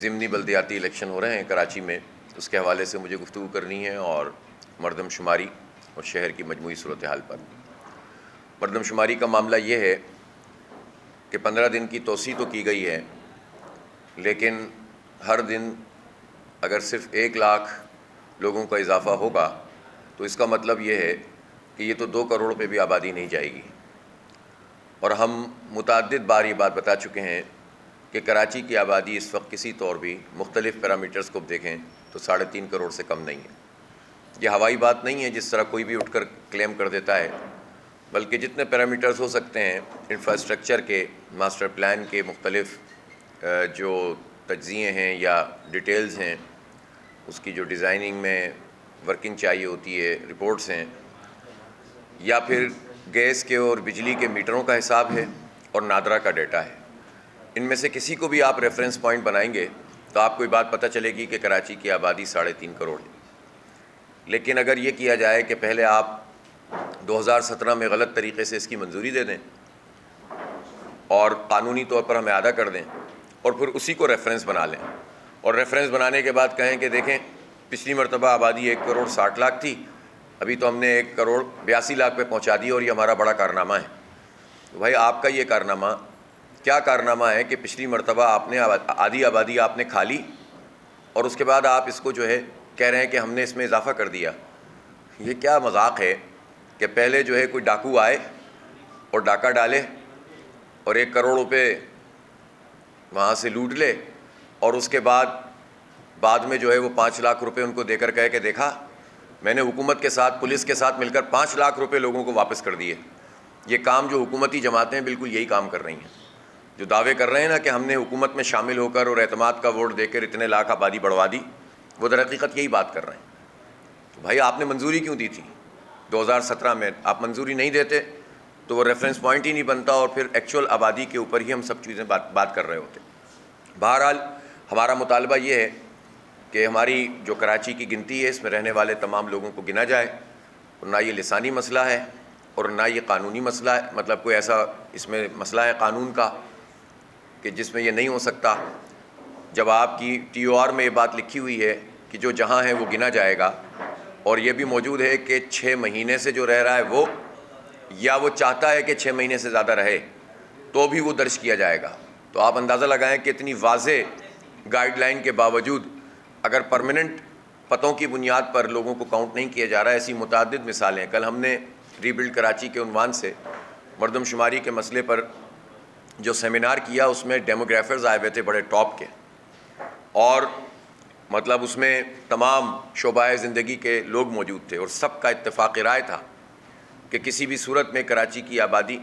ضمنی بلدیاتی الیکشن ہو رہے ہیں کراچی میں، اس کے حوالے سے مجھے گفتگو کرنی ہے اور مردم شماری اور شہر کی مجموعی صورتحال پر۔ مردم شماری کا معاملہ یہ ہے کہ 15 دن کی توسیع تو کی گئی ہے، لیکن ہر دن اگر صرف 1 لاکھ لوگوں کا اضافہ ہوگا تو اس کا مطلب یہ ہے کہ یہ تو 2 کروڑ پہ بھی آبادی نہیں جائے گی۔ اور ہم متعدد بار یہ بات بتا چکے ہیں کہ کراچی کی آبادی اس وقت کسی طور بھی مختلف پیرامیٹرز کو دیکھیں تو 3.5 کروڑ سے کم نہیں ہے۔ یہ ہوائی بات نہیں ہے جس طرح کوئی بھی اٹھ کر کلیم کر دیتا ہے، بلکہ جتنے پیرامیٹرز ہو سکتے ہیں انفراسٹرکچر کے، ماسٹر پلان کے مختلف جو تجزیے ہیں یا ڈیٹیلز ہیں، اس کی جو ڈیزائننگ میں ورکنگ چاہیے ہوتی ہے، رپورٹس ہیں، یا پھر گیس کے اور بجلی کے میٹروں کا حساب ہے اور نادرا کا ڈیٹا ہے۔ ان میں سے کسی کو بھی آپ ریفرنس پوائنٹ بنائیں گے تو آپ کو یہ بات پتہ چلے گی کہ کراچی کی آبادی 3.5 کروڑ ہے۔ لیکن اگر یہ کیا جائے کہ پہلے آپ 2017 میں غلط طریقے سے اس کی منظوری دے دیں اور قانونی طور پر ہمیں اعادہ کر دیں اور پھر اسی کو ریفرنس بنا لیں، اور ریفرنس بنانے کے بعد کہیں کہ دیکھیں پچھلی مرتبہ آبادی 1 کروڑ 60 لاکھ تھی، ابھی تو ہم نے 1 کروڑ 82 لاکھ پہ پہنچا دی اور یہ ہمارا بڑا کارنامہ ہے۔ تو بھائی آپ کا یہ کارنامہ کیا کارنامہ ہے کہ پچھلی مرتبہ آپ نے آدھی آبادی آپ نے کھا لی اور اس کے بعد آپ اس کو جو ہے کہہ رہے ہیں کہ ہم نے اس میں اضافہ کر دیا؟ یہ کیا مذاق ہے کہ پہلے جو ہے کوئی ڈاکو آئے اور ڈاکہ ڈالے اور 1 کروڑ روپے وہاں سے لوٹ لے، اور اس کے بعد میں جو ہے وہ 5 لاکھ روپے ان کو دے کر کہے کہ دیکھا میں نے حکومت کے ساتھ پولیس کے ساتھ مل کر 5 لاکھ روپے لوگوں کو واپس کر دیے۔ یہ کام جو حکومتی جماعتیں بالکل یہی کام کر رہی ہیں، جو دعوے کر رہے ہیں نا کہ ہم نے حکومت میں شامل ہو کر اور اعتماد کا ووٹ دے کر اتنے لاکھ آبادی بڑھوا دی، وہ در حقیقت یہی بات کر رہے ہیں۔ تو بھائی آپ نے منظوری کیوں دی تھی 2017 میں؟ آپ منظوری نہیں دیتے تو وہ ریفرنس پوائنٹ ہی نہیں بنتا اور پھر ایکچوئل آبادی کے اوپر ہی ہم سب چیزیں بات کر رہے ہوتے۔ بہرحال ہمارا مطالبہ یہ ہے کہ ہماری جو کراچی کی گنتی ہے اس میں رہنے والے تمام لوگوں کو گنا جائے، اور نہ یہ لسانی مسئلہ ہے اور نہ یہ قانونی مسئلہ ہے، مطلب کوئی ایسا اس میں مسئلہ ہے قانون کا کہ جس میں یہ نہیں ہو سکتا۔ جب آپ کی ٹی او آر میں یہ بات لکھی ہوئی ہے کہ جو جہاں ہے وہ گنا جائے گا، اور یہ بھی موجود ہے کہ 6 مہینے سے جو رہ رہا ہے وہ، یا وہ چاہتا ہے کہ 6 مہینے سے زیادہ رہے تو بھی وہ درج کیا جائے گا، تو آپ اندازہ لگائیں کہ اتنی واضح گائیڈ لائن کے باوجود اگر پرماننٹ پتوں کی بنیاد پر لوگوں کو کاؤنٹ نہیں کیا جا رہا ہے۔ ایسی متعدد مثالیں۔ کل ہم نے ری بلڈ کراچی کے عنوان سے مردم شماری کے مسئلے پر جو سیمینار کیا، اس میں ڈیموگرافرز آئے ہوئے تھے بڑے ٹاپ کے، اور مطلب اس میں تمام شعبہ زندگی کے لوگ موجود تھے، اور سب کا اتفاق رائے تھا کہ کسی بھی صورت میں کراچی کی آبادی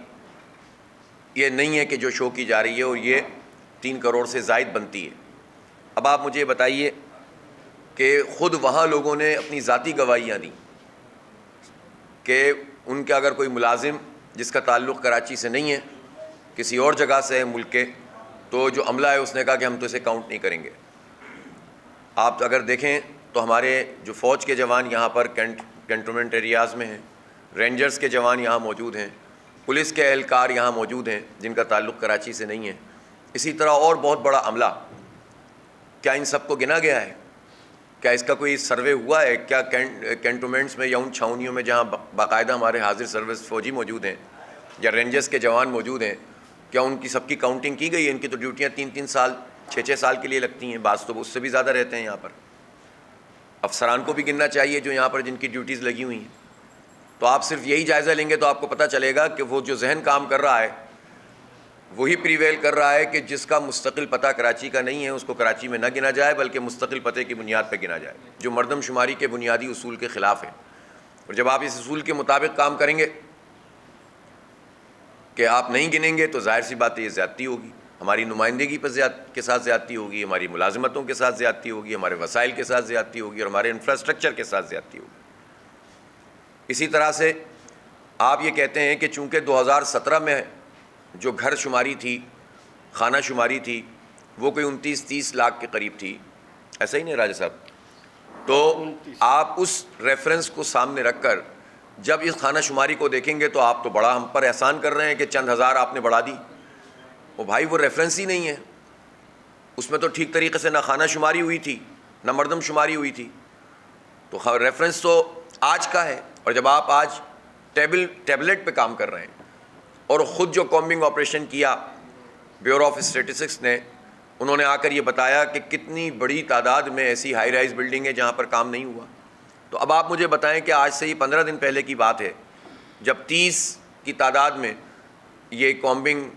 یہ نہیں ہے کہ جو شو کی جا رہی ہے، اور یہ 3 کروڑ سے زائد بنتی ہے۔ اب آپ مجھے بتائیے کہ خود وہاں لوگوں نے اپنی ذاتی گواہیاں دیں کہ ان کا اگر کوئی ملازم جس کا تعلق کراچی سے نہیں ہے، کسی اور جگہ سے ہے ملک کے، تو جو عملہ ہے اس نے کہا کہ ہم تو اسے کاؤنٹ نہیں کریں گے۔ آپ اگر دیکھیں تو ہمارے جو فوج کے جوان یہاں پر کنٹونمنٹ ایریاز میں ہیں، رینجرز کے جوان یہاں موجود ہیں، پولیس کے اہلکار یہاں موجود ہیں جن کا تعلق کراچی سے نہیں ہے، اسی طرح اور بہت بڑا عملہ۔ کیا ان سب کو گنا گیا ہے؟ کیا اس کا کوئی سروے ہوا ہے؟ کیا کینٹونمنٹس میں یا ان چھاؤنیوں میں جہاں باقاعدہ ہمارے حاضر سروس فوجی موجود ہیں یا رینجرز کے جوان موجود ہیں، کیا ان کی سب کی کاؤنٹنگ کی گئی ہے؟ ان کی تو ڈیوٹیاں 3 سال 6 سال کے لیے لگتی ہیں، بعض تو اس سے بھی زیادہ رہتے ہیں یہاں پر۔ افسران کو بھی گننا چاہیے جو یہاں پر جن کی ڈیوٹیز لگی ہوئی ہیں۔ تو آپ صرف یہی جائزہ لیں گے تو آپ کو پتہ چلے گا کہ وہ جو ذہن کام کر رہا ہے وہی پریویل کر رہا ہے کہ جس کا مستقل پتہ کراچی کا نہیں ہے اس کو کراچی میں نہ گنا جائے، بلکہ مستقل پتے کی بنیاد پہ گنا جائے، جو مردم شماری کے بنیادی اصول کے خلاف ہے۔ اور جب آپ اس اصول کے مطابق کام کریں گے کہ آپ نہیں گنیں گے تو ظاہر سی بات ہے یہ زیادتی ہوگی، ہماری نمائندگی پر کے ساتھ زیادتی ہوگی، ہماری ملازمتوں کے ساتھ زیادتی ہوگی، ہمارے وسائل کے ساتھ زیادتی ہوگی، اور ہمارے انفراسٹرکچر کے ساتھ زیادتی ہوگی۔ اسی طرح سے آپ یہ کہتے ہیں کہ چونکہ 2017 میں جو گھر شماری تھی، خانہ شماری تھی، وہ کوئی 29-30 لاکھ کے قریب تھی، ایسا ہی نہیں راجہ صاحب؟ تو آپ اس ریفرنس کو سامنے رکھ کر جب اس خانہ شماری کو دیکھیں گے تو آپ تو بڑا ہم پر احسان کر رہے ہیں کہ چند ہزار آپ نے بڑھا دی۔ وہ بھائی وہ ریفرنس ہی نہیں ہے۔ اس میں تو ٹھیک طریقے سے نہ خانہ شماری ہوئی تھی نہ مردم شماری ہوئی تھی. تو ریفرنس تو آج کا ہے. اور جب آپ آج ٹیبلٹ پہ کام کر رہے ہیں اور خود جو کامبنگ آپریشن کیا بیورو آف اسٹیٹسٹکس نے, انہوں نے آ کر یہ بتایا کہ کتنی بڑی تعداد میں ایسی ہائی رائز بلڈنگ ہے جہاں پر کام نہیں ہوا. تو اب آپ مجھے بتائیں کہ آج سے یہ 15 دن پہلے کی بات ہے جب 30 کی تعداد میں یہ کامبنگ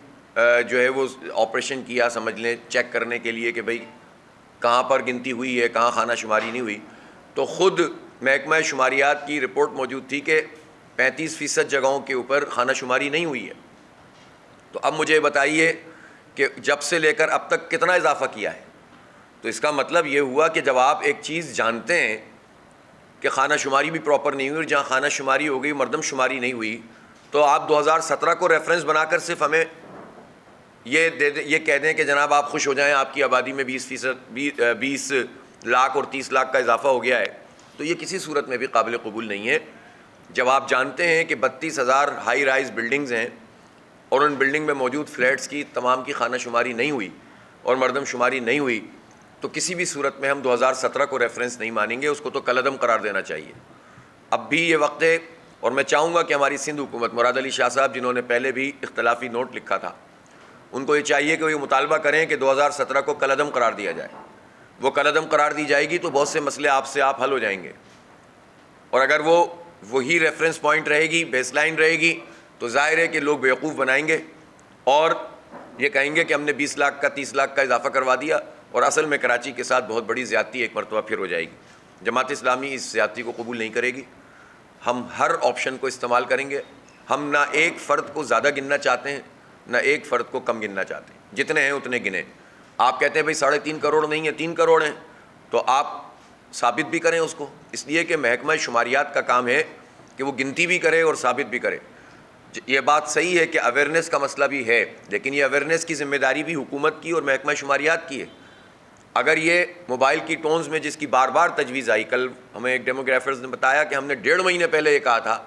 جو ہے وہ آپریشن کیا, سمجھ لیں چیک کرنے کے لیے کہ بھئی کہاں پر گنتی ہوئی ہے, کہاں خانہ شماری نہیں ہوئی, تو خود محکمہ شماریات کی رپورٹ موجود تھی کہ 35% جگہوں کے اوپر خانہ شماری نہیں ہوئی ہے. تو اب مجھے بتائیے کہ جب سے لے کر اب تک کتنا اضافہ کیا ہے. تو اس کا مطلب یہ ہوا کہ جب آپ ایک چیز جانتے ہیں کہ خانہ شماری بھی پراپر نہیں ہوئی اور جہاں خانہ شماری ہو گئی مردم شماری نہیں ہوئی, تو آپ 2017 کو ریفرنس بنا کر صرف ہمیں یہ کہہ دیں کہ جناب آپ خوش ہو جائیں, آپ کی آبادی میں 20 لاکھ اور 30 لاکھ کا اضافہ ہو گیا ہے, تو یہ کسی صورت میں بھی قابل قبول نہیں ہے. جب آپ جانتے ہیں کہ 32,000 ہائی رائز بلڈنگز ہیں اور ان بلڈنگ میں موجود فلیٹس کی تمام کی خانہ شماری نہیں ہوئی اور مردم شماری نہیں ہوئی, تو کسی بھی صورت میں ہم 2017 کو ریفرنس نہیں مانیں گے, اس کو تو کالعدم قرار دینا چاہیے. اب بھی یہ وقت ہے, اور میں چاہوں گا کہ ہماری سندھ حکومت, مراد علی شاہ صاحب جنہوں نے پہلے بھی اختلافی نوٹ لکھا تھا, ان کو یہ چاہیے کہ وہ یہ مطالبہ کریں کہ 2017 کو کالعدم قرار دیا جائے. وہ کالعدم قرار دی جائے گی تو بہت سے مسئلے آپ سے آپ حل ہو جائیں گے, اور اگر وہی ریفرنس پوائنٹ رہے گی, بیس لائن رہے گی, تو ظاہر ہے کہ لوگ بیوقوف بنائیں گے اور یہ کہیں گے کہ ہم نے 20 لاکھ کا 30 لاکھ کا اضافہ کروا دیا, اور اصل میں کراچی کے ساتھ بہت بڑی زیادتی ایک مرتبہ پھر ہو جائے گی. جماعت اسلامی اس زیادتی کو قبول نہیں کرے گی. ہم ہر آپشن کو استعمال کریں گے. ہم نہ ایک فرد کو زیادہ گننا چاہتے ہیں نہ ایک فرد کو کم گننا چاہتے ہیں, جتنے ہیں اتنے گنیں. آپ کہتے ہیں بھائی 3.5 کروڑ نہیں ہے 3 کروڑ ہیں, تو آپ ثابت بھی کریں اس کو, اس لیے کہ محکمہ شماریات کا کام ہے کہ وہ گنتی بھی کرے اور ثابت بھی کرے. یہ بات صحیح ہے کہ اویئرنیس کا مسئلہ بھی ہے, لیکن یہ اویئرنیس کی ذمہ داری بھی حکومت کی اور محکمہ شماریات کی ہے. اگر یہ موبائل کی ٹونز میں جس کی بار بار تجویز آئی, کل ہمیں ایک ڈیموگرافرز نے بتایا کہ ہم نے 1.5 مہینے پہلے یہ کہا تھا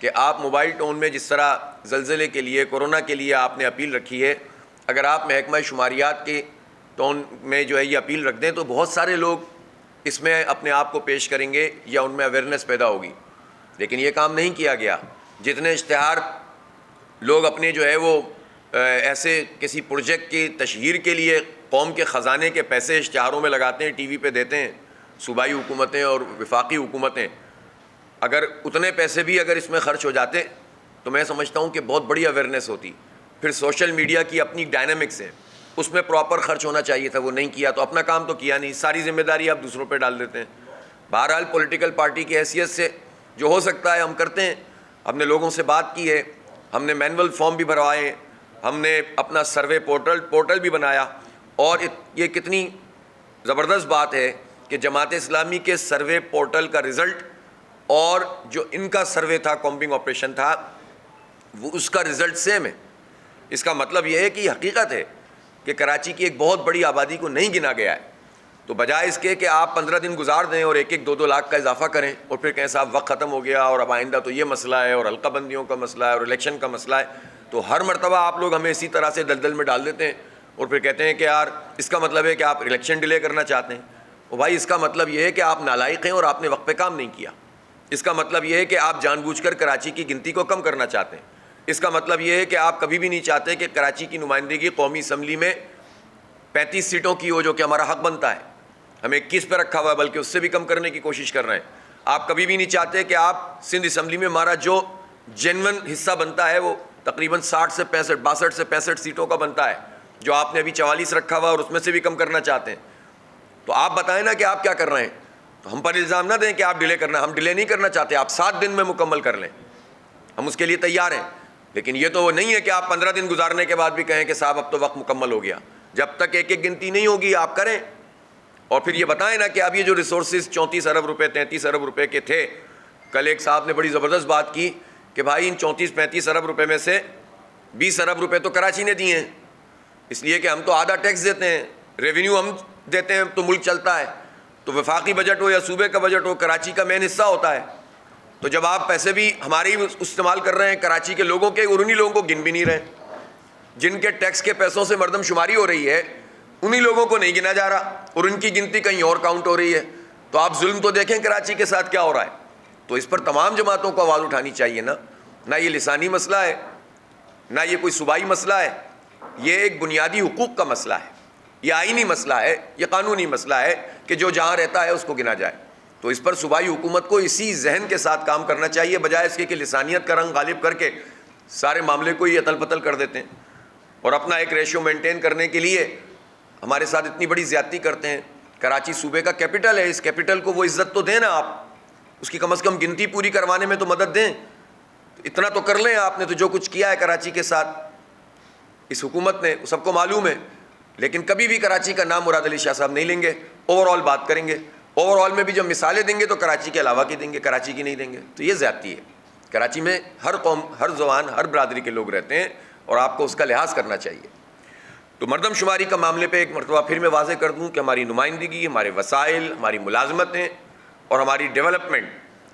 کہ آپ موبائل ٹون میں جس طرح زلزلے کے لیے, کورونا کے لیے آپ نے اپیل رکھی ہے, اگر آپ محکمہ شماریات کے ٹون میں جو ہے یہ اپیل رکھ دیں تو بہت سارے لوگ اس میں اپنے آپ کو پیش کریں گے یا ان میں اویئرنیس پیدا ہوگی. لیکن یہ کام نہیں کیا گیا. جتنے اشتہار لوگ اپنے جو ہے وہ ایسے کسی پروجیکٹ کی تشہیر کے لیے قوم کے خزانے کے پیسے اشتہاروں میں لگاتے ہیں, ٹی وی پہ دیتے ہیں صوبائی حکومتیں اور وفاقی حکومتیں, اگر اتنے پیسے بھی اگر اس میں خرچ ہو جاتے تو میں سمجھتا ہوں کہ بہت بڑی اویئرنیس ہوتی. پھر سوشل میڈیا کی اپنی ڈائنامکس ہے, اس میں پراپر خرچ ہونا چاہیے تھا, وہ نہیں کیا تو اپنا کام تو کیا نہیں, ساری ذمہ داری آپ دوسروں پہ ڈال دیتے ہیں. بہرحال پولیٹیکل پارٹی کی حیثیت سے جو ہو سکتا ہے ہم کرتے ہیں. ہم نے لوگوں سے بات کی ہے, ہم نے مینول فارم بھی بھروائے, ہم نے اپنا سروے پورٹل بھی بنایا, اور یہ کتنی زبردست بات ہے کہ جماعت اسلامی کے سروے پورٹل کا رزلٹ اور جو ان کا سروے تھا, کامبنگ آپریشن تھا, وہ اس کا رزلٹ سیم ہے. اس کا مطلب یہ ہے کہ یہ حقیقت ہے کہ کراچی کی ایک بہت بڑی آبادی کو نہیں گنا گیا ہے. تو بجائے اس کے کہ آپ 15 دن گزار دیں اور 1-2 لاکھ کا اضافہ کریں اور پھر کہیں صاحب وقت ختم ہو گیا اور اب آئندہ تو یہ مسئلہ ہے اور حلقہ بندیوں کا مسئلہ ہے اور الیکشن کا مسئلہ ہے, تو ہر مرتبہ آپ لوگ ہمیں اسی طرح سے دلدل میں ڈال دیتے ہیں اور پھر کہتے ہیں کہ یار اس کا مطلب ہے کہ آپ الیکشن ڈیلے کرنا چاہتے ہیں. اور بھائی اس کا مطلب یہ ہے کہ آپ نالائق ہیں اور آپ نے وقت پہ کام نہیں کیا. اس کا مطلب یہ ہے کہ آپ جان بوجھ کر کراچی کی گنتی کو کم کرنا چاہتے ہیں. اس کا مطلب یہ ہے کہ آپ کبھی بھی نہیں چاہتے کہ کراچی کی نمائندگی قومی اسمبلی میں 35 سیٹوں کی ہو, جو کہ ہمارا حق بنتا ہے. ہمیں 21 پہ رکھا ہوا ہے, بلکہ اس سے بھی کم کرنے کی کوشش کر رہے ہیں. آپ کبھی بھی نہیں چاہتے کہ آپ سندھ اسمبلی میں ہمارا جو جینون حصہ بنتا ہے وہ تقریباً 60 سے 65 سیٹوں کا بنتا ہے, جو آپ نے ابھی 44 رکھا ہوا اور اس میں سے بھی کم کرنا چاہتے ہیں. تو آپ بتائیں نا کہ آپ کیا کر رہے ہیں. تو ہم پر الزام نہ دیں کہ آپ ڈیلے کرنا, ہم ڈیلے نہیں کرنا چاہتے, آپ 7 دن میں مکمل کر لیں, ہم اس کے لیے تیار ہیں. لیکن یہ تو وہ نہیں ہے کہ آپ 15 دن گزارنے کے بعد بھی کہیں کہ صاحب اب تو وقت مکمل ہو گیا. جب تک ایک گنتی نہیں ہوگی آپ کریں, اور پھر یہ بتائیں نا کہ اب یہ جو ریسورسز 34 ارب روپے 33 ارب روپے کے تھے, کل ایک صاحب نے بڑی زبردست بات کی کہ بھائی ان 34-35 ارب روپے میں سے 20 ارب روپے تو کراچی نے دیے ہیں, اس لیے کہ ہم تو آدھا ٹیکس دیتے ہیں, ریونیو ہم دیتے ہیں تو ملک چلتا ہے. تو وفاقی بجٹ ہو یا صوبے کا بجٹ ہو, کراچی کا مین حصہ ہوتا ہے. تو جب آپ پیسے بھی ہمارے ہی استعمال کر رہے ہیں, کراچی کے لوگوں کے, اور انہی لوگوں کو گن بھی نہیں رہے جن کے ٹیکس کے پیسوں سے مردم شماری ہو رہی ہے, انہی لوگوں کو نہیں گنا جا رہا اور ان کی گنتی کہیں اور کاؤنٹ ہو رہی ہے. تو آپ ظلم تو دیکھیں کراچی کے ساتھ کیا ہو رہا ہے. تو اس پر تمام جماعتوں کو آواز اٹھانی چاہیے نا. نہ یہ لسانی مسئلہ ہے, نہ یہ کوئی صوبائی مسئلہ ہے, یہ ایک بنیادی حقوق کا مسئلہ ہے, یہ آئینی مسئلہ ہے, یہ قانونی مسئلہ ہے کہ جو جہاں رہتا ہے اس کو گنا جائے. تو اس پر صوبائی حکومت کو اسی ذہن کے ساتھ کام کرنا چاہیے, بجائے اس کے کہ لسانیت کا رنگ غالب کر کے سارے معاملے کو ہی اتل پتل کر دیتے ہیں اور اپنا ایک ریشو مینٹین کرنے کے لیے ہمارے ساتھ اتنی بڑی زیادتی کرتے ہیں. کراچی صوبے کا کیپٹل ہے, اس کیپٹل کو وہ عزت تو دیں نا آپ, اس کی کم از کم گنتی پوری کروانے میں تو مدد دیں. اتنا تو کر لیں. آپ نے تو جو کچھ کیا ہے کراچی کے ساتھ اس حکومت نے, سب کو معلوم ہے, لیکن کبھی بھی کراچی کا نام مراد علی شاہ صاحب نہیں لیں گے. اوور آل بات کریں گے, اوور آل میں بھی جب مثالیں دیں گے تو کراچی کے علاوہ کی دیں گے, کراچی کی نہیں دیں گے. تو یہ زیادتی ہے. کراچی میں ہر قوم, ہر زبان, ہر برادری کے لوگ رہتے ہیں اور آپ کو اس کا لحاظ کرنا چاہیے. تو مردم شماری کا معاملے پہ ایک مرتبہ پھر میں واضح کر دوں کہ ہماری نمائندگی, ہمارے وسائل, ہماری ملازمتیں اور ہماری ڈیولپمنٹ,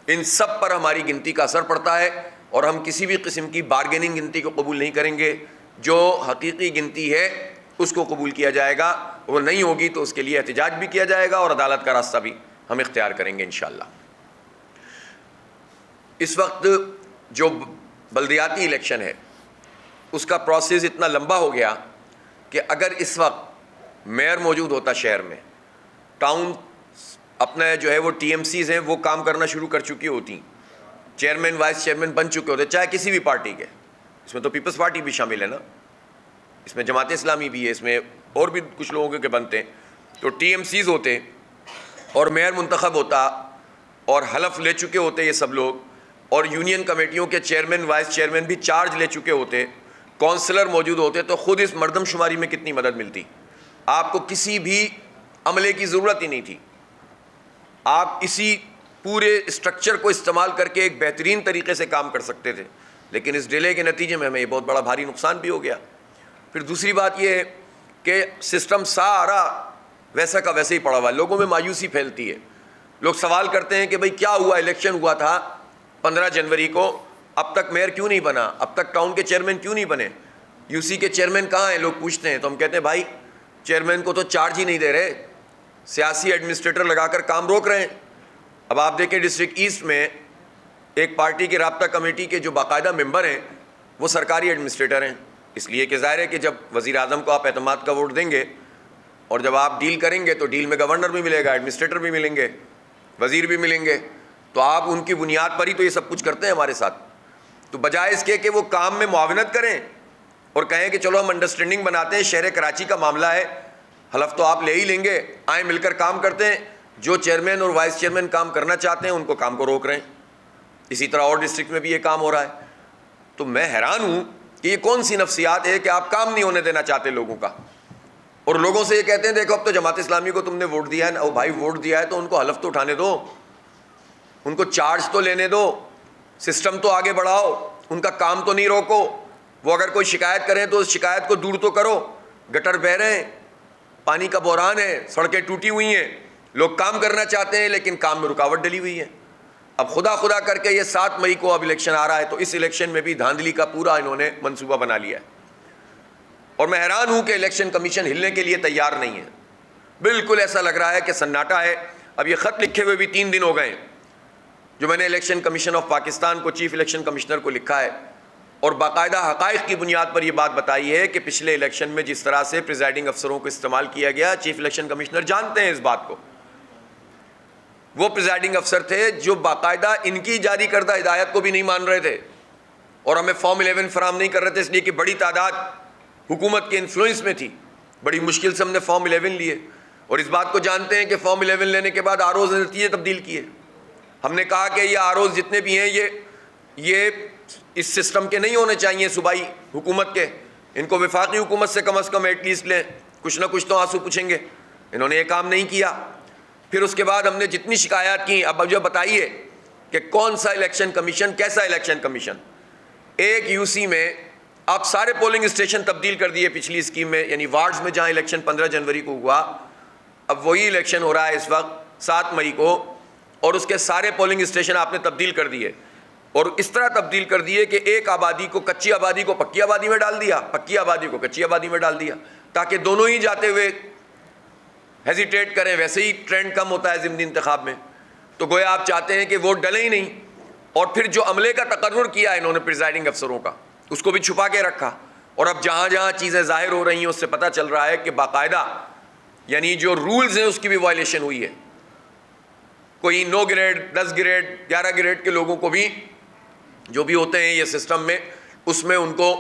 ان سب پر ہماری گنتی کا اثر پڑتا ہے اور ہم کسی بھی قسم کی بارگیننگ گنتی کو قبول نہیں کریں گے. جو حقیقی گنتی ہے اس کو قبول کیا جائے گا, وہ نہیں ہوگی تو اس کے لیے احتجاج بھی کیا جائے گا اور عدالت کا راستہ بھی ہم اختیار کریں گے انشاءاللہ. اس وقت جو بلدیاتی الیکشن ہے اس کا پروسیس اتنا لمبا ہو گیا کہ اگر اس وقت میئر موجود ہوتا شہر میں, ٹاؤن اپنا جو ہے وہ ٹی ایم سیز ہیں وہ کام کرنا شروع کر چکی ہوتی, چیئرمین وائس چیئرمین بن چکے ہوتے, چاہے کسی بھی پارٹی کے, اس میں تو پیپلز پارٹی بھی شامل ہے نا, اس میں جماعت اسلامی بھی ہے, اس میں اور بھی کچھ لوگوں کے بنتے ہیں. تو ٹی ایم سیز ہوتے اور میئر منتخب ہوتا اور حلف لے چکے ہوتے یہ سب لوگ, اور یونین کمیٹیوں کے چیئرمین وائس چیئرمین بھی چارج لے چکے ہوتے, کونسلر موجود ہوتے, تو خود اس مردم شماری میں کتنی مدد ملتی. آپ کو کسی بھی عملے کی ضرورت ہی نہیں تھی, آپ اسی پورے اسٹرکچر کو استعمال کر کے ایک بہترین طریقے سے کام کر سکتے تھے. لیکن اس ڈیلے کے نتیجے میں ہمیں یہ بہت بڑا بھاری نقصان بھی ہو گیا. پھر دوسری بات یہ ہے کہ سسٹم سارا ویسا کا ویسے ہی پڑا ہوا ہے, لوگوں میں مایوسی پھیلتی ہے. لوگ سوال کرتے ہیں کہ بھئی کیا ہوا, الیکشن ہوا تھا 15 جنوری کو, اب تک میئر کیوں نہیں بنا, اب تک ٹاؤن کے چیئرمین کیوں نہیں بنے, یو سی کے چیئرمین کہاں ہیں, لوگ پوچھتے ہیں. تو ہم کہتے ہیں بھائی چیئرمین کو تو چارج ہی نہیں دے رہے, سیاسی ایڈمنسٹریٹر لگا کر کام روک رہے ہیں. اب آپ دیکھیں ڈسٹرکٹ ایسٹ میں ایک پارٹی کے رابطہ کمیٹی کے جو باقاعدہ ممبر ہیں وہ سرکاری ایڈمنسٹریٹر ہیں, اس لیے کہ ظاہر ہے کہ جب وزیر اعظم کو آپ اعتماد کا ووٹ دیں گے اور جب آپ ڈیل کریں گے تو ڈیل میں گورنر بھی ملے گا, ایڈمنسٹریٹر بھی ملیں گے, وزیر بھی ملیں گے, تو آپ ان کی بنیاد پر ہی تو یہ سب کچھ کرتے ہیں ہمارے ساتھ. تو بجائے اس کے کہ وہ کام میں معاونت کریں اور کہیں کہ چلو ہم انڈرسٹینڈنگ بناتے ہیں, شہر کراچی کا معاملہ ہے, حلف تو آپ لے ہی لیں گے, آئیں مل کر کام کرتے ہیں, جو چیئرمین اور وائس چیئرمین کام کرنا چاہتے ہیں ان کو کام کو روک رہے ہیں. اسی طرح اور ڈسٹرکٹ میں بھی یہ کام ہو رہا ہے. تو میں حیران ہوں کہ یہ کون سی نفسیات ہے کہ آپ کام نہیں ہونے دینا چاہتے لوگوں کا, اور لوگوں سے یہ کہتے ہیں دیکھو اب تو جماعت اسلامی کو تم نے ووٹ دیا ہے, او بھائی ووٹ دیا ہے تو ان کو حلف تو اٹھانے دو, ان کو چارج تو لینے دو, سسٹم تو آگے بڑھاؤ, ان کا کام تو نہیں روکو. وہ اگر کوئی شکایت کریں تو اس شکایت کو دور تو کرو. گٹر بہہ رہے ہیں, پانی کا بحران ہے, سڑکیں ٹوٹی ہوئی ہیں, لوگ کام کرنا چاہتے ہیں لیکن کام میں رکاوٹ ڈلی ہوئی ہے. اب خدا کر کے یہ 7 مئی کو اب الیکشن آ رہا ہے, تو اس الیکشن میں بھی دھاندلی کا پورا انہوں نے منصوبہ بنا لیا ہے. اور میں حیران ہوں کہ الیکشن کمیشن ہلنے کے لیے تیار نہیں ہے. بالکل ایسا لگ رہا ہے کہ سناٹا ہے. اب یہ خط لکھے ہوئے بھی 3 دن ہو گئے ہیں جو میں نے الیکشن کمیشن آف پاکستان کو, چیف الیکشن کمشنر کو لکھا ہے, اور باقاعدہ حقائق کی بنیاد پر یہ بات بتائی ہے کہ پچھلے الیکشن میں جس طرح سے پریزائڈنگ افسروں کو استعمال کیا گیا, چیف الیکشن کمشنر جانتے ہیں اس بات کو. وہ پریزائڈنگ افسر تھے جو باقاعدہ ان کی جاری کردہ ہدایت کو بھی نہیں مان رہے تھے اور ہمیں فارم 11 فراہم نہیں کر رہے تھے, اس لیے کہ بڑی تعداد حکومت کے انفلوئنس میں تھی. بڑی مشکل سے ہم نے فارم 11 لیے, اور اس بات کو جانتے ہیں کہ فارم 11 لینے کے بعد آر اوز نے نتیجے تبدیل کیے. ہم نے کہا کہ یہ آر اوز جتنے بھی ہیں یہ اس سسٹم کے نہیں ہونے چاہیے, صوبائی حکومت کے, ان کو وفاقی حکومت سے کم از کم ایٹ لیسٹ لیں, کچھ نہ کچھ تو آنسو پوچھیں گے. انہوں نے یہ کام نہیں کیا. پھر اس کے بعد ہم نے جتنی شکایات کی, اب جو بتائیے کہ کون سا الیکشن کمیشن, کیسا الیکشن کمیشن. ایک یو سی میں آپ سارے پولنگ اسٹیشن تبدیل کر دیے پچھلی اسکیم میں, یعنی وارڈز میں جہاں الیکشن 15 جنوری کو ہوا, اب وہی الیکشن ہو رہا ہے اس وقت 7 مئی کو, اور اس کے سارے پولنگ اسٹیشن آپ نے تبدیل کر دیے, اور اس طرح تبدیل کر دیے کہ ایک آبادی کو, کچی آبادی کو پکی آبادی میں ڈال دیا, پکی آبادی کو کچی آبادی میں ڈال دیا, تاکہ دونوں ہی جاتے ہوئے ہیزیٹیٹ کریں ویسے ہی ٹرینڈ کم ہوتا ہے ضمنی انتخاب میں. تو گویا آپ چاہتے ہیں کہ ووٹ ڈلے ہی نہیں. اور پھر جو عملے کا تقرر کیا انہوں نے پریزائڈنگ افسروں کا, اس کو بھی چھپا کے رکھا. اور اب جہاں جہاں چیزیں ظاہر ہو رہی ہیں اس سے پتہ چل رہا ہے کہ باقاعدہ یعنی جو رولز ہیں اس کی بھی وائلیشن ہوئی ہے. کوئی 9 گریڈ 10 گریڈ 11 گریڈ کے لوگوں کو بھی جو بھی ہوتے ہیں یہ سسٹم میں, اس میں ان کو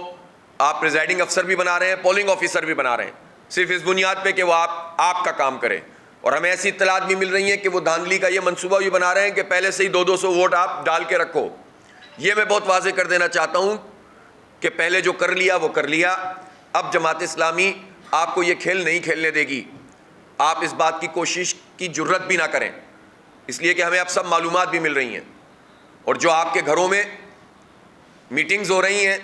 آپ پریزائڈنگ افسر بھی بنا رہے ہیں, پولنگ آفیسر بھی بنا رہے ہیں, صرف اس بنیاد پہ کہ وہ آپ کا کام کریں. اور ہمیں ایسی اطلاعات بھی مل رہی ہیں کہ وہ دھاندلی کا یہ منصوبہ بھی بنا رہے ہیں کہ پہلے سے ہی 200 ووٹ آپ ڈال کے رکھو. یہ میں بہت واضح کر دینا چاہتا ہوں کہ پہلے جو کر لیا وہ کر لیا. اب جماعت اسلامی آپ کو یہ کھیل نہیں کھیلنے دے گی. آپ اس بات کی کوشش کی جرت بھی نہ کریں, اس لیے کہ ہمیں اب سب معلومات بھی مل رہی ہیں. اور جو آپ کے گھروں میں میٹنگز ہو رہی ہیں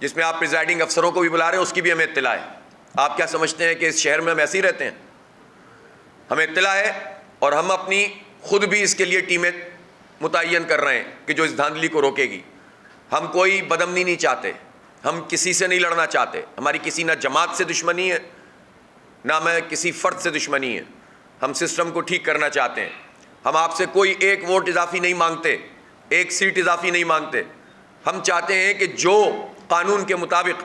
جس میں آپ پریزائڈنگ افسروں کو بھی بلا رہے ہیں, اس کی بھی ہمیں اطلاع ہے. آپ کیا سمجھتے ہیں کہ اس شہر میں ہم ایسے ہی رہتے ہیں؟ ہمیں اطلاع ہے اور ہم اپنی خود بھی اس کے لیے ٹیمیں متعین کر رہے ہیں کہ جو اس دھاندلی کو روکے گی. ہم کوئی بدامنی نہیں چاہتے, ہم کسی سے نہیں لڑنا چاہتے. ہماری کسی نہ جماعت سے دشمنی ہے نہ میں کسی فرد سے دشمنی ہے. ہم سسٹم کو ٹھیک کرنا چاہتے ہیں. ہم آپ سے کوئی ایک ووٹ اضافی نہیں مانگتے, ایک سیٹ اضافی نہیں مانگتے. ہم چاہتے ہیں کہ جو قانون کے مطابق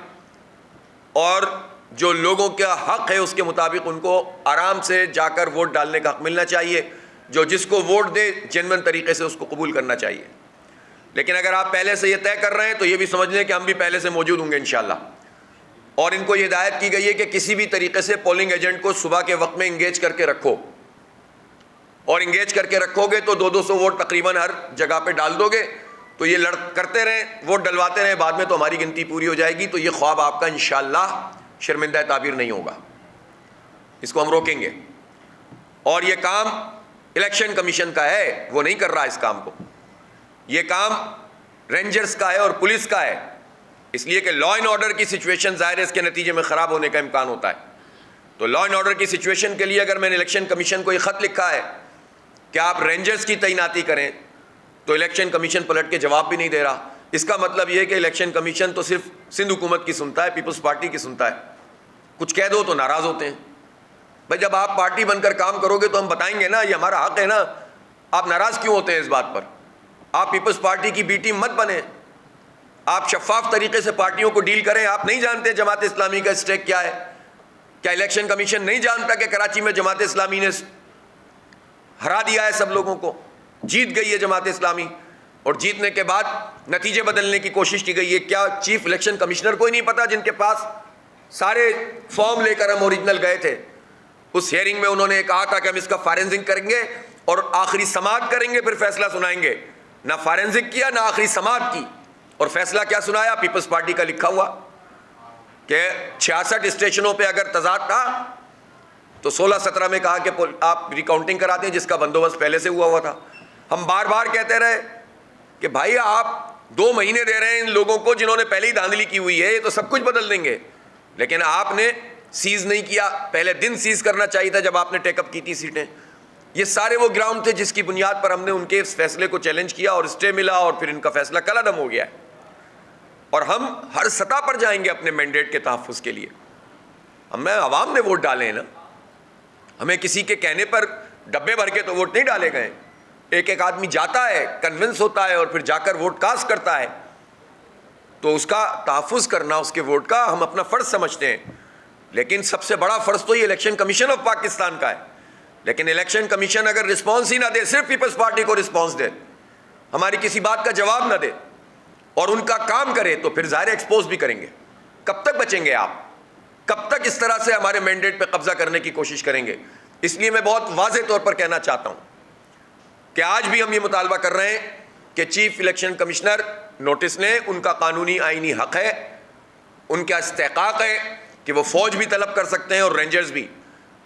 اور جو لوگوں کا حق ہے اس کے مطابق ان کو آرام سے جا کر ووٹ ڈالنے کا حق ملنا چاہیے. جو جس کو ووٹ دے جینوئن طریقے سے اس کو قبول کرنا چاہیے. لیکن اگر آپ پہلے سے یہ طے کر رہے ہیں تو یہ بھی سمجھ لیں کہ ہم بھی پہلے سے موجود ہوں گے انشاءاللہ. اور ان کو یہ ہدایت کی گئی ہے کہ کسی بھی طریقے سے پولنگ ایجنٹ کو صبح کے وقت میں انگیج کر کے رکھو, اور انگیج کر کے رکھو گے تو 200 ووٹ تقریباً ہر جگہ پہ ڈال دو گے. تو یہ کرتے رہیں, ووٹ ڈلواتے رہیں, بعد میں تو ہماری گنتی پوری ہو جائے گی. تو یہ خواب آپ کا انشاءاللہ شرمندہ تعبیر نہیں ہوگا. اس کو ہم روکیں گے. اور یہ کام الیکشن کمیشن کا ہے, وہ نہیں کر رہا اس کام کو. یہ کام رینجرز کا ہے اور پولیس کا ہے, اس لیے کہ لا اینڈ آرڈر کی سچویشن ظاہر ہے اس کے نتیجے میں خراب ہونے کا امکان ہوتا ہے. تو لا اینڈ آرڈر کی سچویشن کے لیے اگر میں نے الیکشن کمیشن کو یہ خط لکھا ہے کہ آپ رینجرز کی تعیناتی کریں, تو الیکشن کمیشن پلٹ کے جواب بھی نہیں دے رہا. اس کا مطلب یہ کہ الیکشن کمیشن تو صرف سندھ حکومت کی سنتا ہے, پیپلز پارٹی کی سنتا ہے. کچھ کہہ دو تو ناراض ہوتے ہیں. بھائی جب آپ پارٹی بن کر کام کرو گے تو ہم بتائیں گے نا, یہ ہمارا حق ہے نا. آپ ناراض کیوں ہوتے ہیں اس بات پر؟ آپ پیپلز پارٹی کی بی ٹیم مت بنیں, آپ شفاف طریقے سے پارٹیوں کو ڈیل کریں. آپ نہیں جانتے جماعت اسلامی کا اسٹیک کیا ہے؟ کیا الیکشن کمیشن نہیں جانتا کہ کراچی میں جماعت اسلامی نے ہرا دیا ہے سب لوگوں کو, جیت گئی ہے جماعت اسلامی, اور جیتنے کے بعد نتیجے بدلنے کی کوشش کی گئی ہے؟ کیا چیف الیکشن کمشنر کو ہی نہیں پتا, جن کے پاس سارے فارم لے کر ہم اوریجنل گئے تھے؟ اس ہیئرنگ میں انہوں نے کہا تھا کہ ہم اس کا فارنزک کریں گے اور آخری سماعت کریں گے, پھر فیصلہ سنائیں گے. نہ فارنزک کیا نہ آخری سماعت کی, اور فیصلہ کیا سنایا؟ پیپلز پارٹی کا لکھا ہوا کہ 66 اسٹیشنوں پہ اگر تضاد تھا تو 16-17 میں کہا کہ آپ ریکاؤنٹنگ کراتے ہیں جس کا بندوبست پہلے سے ہوا تھا. ہم بار بار کہتے رہے کہ بھائی آپ 2 مہینے دے رہے ہیں ان لوگوں کو جنہوں نے پہلے ہی دھاندلی کی ہوئی ہے, یہ تو سب کچھ بدل دیں گے. لیکن آپ نے سیز نہیں کیا, پہلے دن سیز کرنا چاہیے تھا جب آپ نے ٹیک اپ کی تھی سیٹیں. یہ سارے وہ گراؤنڈ تھے جس کی بنیاد پر ہم نے ان کے اس فیصلے کو چیلنج کیا اور اسٹے ملا, اور پھر ان کا فیصلہ کالعدم ہو گیا ہے. اور ہم ہر سطح پر جائیں گے اپنے مینڈیٹ کے تحفظ کے لیے. ہمیں عوام نے ووٹ ڈالے ہیں نا, ہمیں کسی کے کہنے پر ڈبے بھر کے تو ووٹ نہیں ڈالے گئے. ایک ایک آدمی جاتا ہے, کنونس ہوتا ہے اور پھر جا کر ووٹ کاسٹ کرتا ہے. تو اس کا تحفظ کرنا, اس کے ووٹ کا, ہم اپنا فرض سمجھتے ہیں. لیکن سب سے بڑا فرض تو یہ الیکشن کمیشن آف پاکستان کا ہے. لیکن الیکشن کمیشن اگر رسپانس ہی نہ دے, صرف پیپلز پارٹی کو رسپانس دے, ہماری کسی بات کا جواب نہ دے اور ان کا کام کرے, تو پھر ظاہر ایکسپوز بھی کریں گے. کب تک بچیں گے آپ؟ کب تک اس طرح سے ہمارے مینڈیٹ پہ قبضہ کرنے کی کوشش کریں گے؟ اس لیے میں بہت واضح طور پر کہنا چاہتا ہوں کہ آج بھی ہم یہ مطالبہ کر رہے ہیں کہ چیف الیکشن کمشنر نوٹس لیں. ان کا قانونی آئینی حق ہے, ان کا استحقاق ہے کہ وہ فوج بھی طلب کر سکتے ہیں اور رینجرز بھی.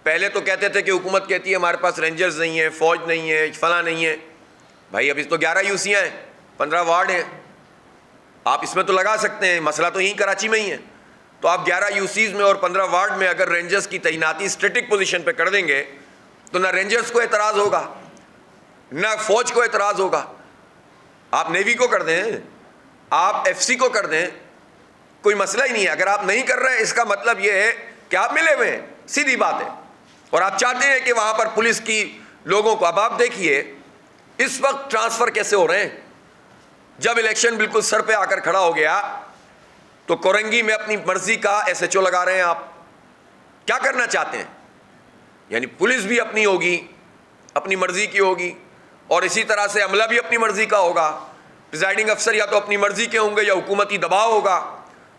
پہلے تو کہتے تھے کہ حکومت کہتی ہے ہمارے پاس رینجرز نہیں ہیں, فوج نہیں ہے, فلاں نہیں ہے. بھائی ابھی تو 11 یوسیاں ہیں, 15 وارڈ ہیں, آپ اس میں تو لگا سکتے ہیں. مسئلہ تو یہیں کراچی میں ہی ہے. تو آپ 11 یوسیز میں اور 15 وارڈ میں اگر رینجرز کی تعیناتی اسٹیٹک پوزیشن پہ کر دیں گے تو نہ رینجرز کو اعتراض ہوگا نہ فوج کو اعتراض ہوگا. آپ نیوی کو کر دیں, آپ ایف سی کو کر دیں, کوئی مسئلہ ہی نہیں ہے. اگر آپ نہیں کر رہے اس کا مطلب یہ ہے کہ آپ ملے ہوئے ہیں, سیدھی بات ہے. اور آپ چاہتے ہیں کہ وہاں پر پولیس کی لوگوں کو, اب آپ دیکھیے اس وقت ٹرانسفر کیسے ہو رہے ہیں. جب الیکشن بالکل سر پہ آ کر کھڑا ہو گیا تو کورنگی میں اپنی مرضی کا ایس ایچ او لگا رہے ہیں. آپ کیا کرنا چاہتے ہیں؟ یعنی پولیس بھی اپنی ہوگی, اپنی مرضی کی ہوگی, اور اسی طرح سے عملہ بھی اپنی مرضی کا ہوگا. پریزائڈنگ افسر یا تو اپنی مرضی کے ہوں گے یا حکومتی دباؤ ہوگا,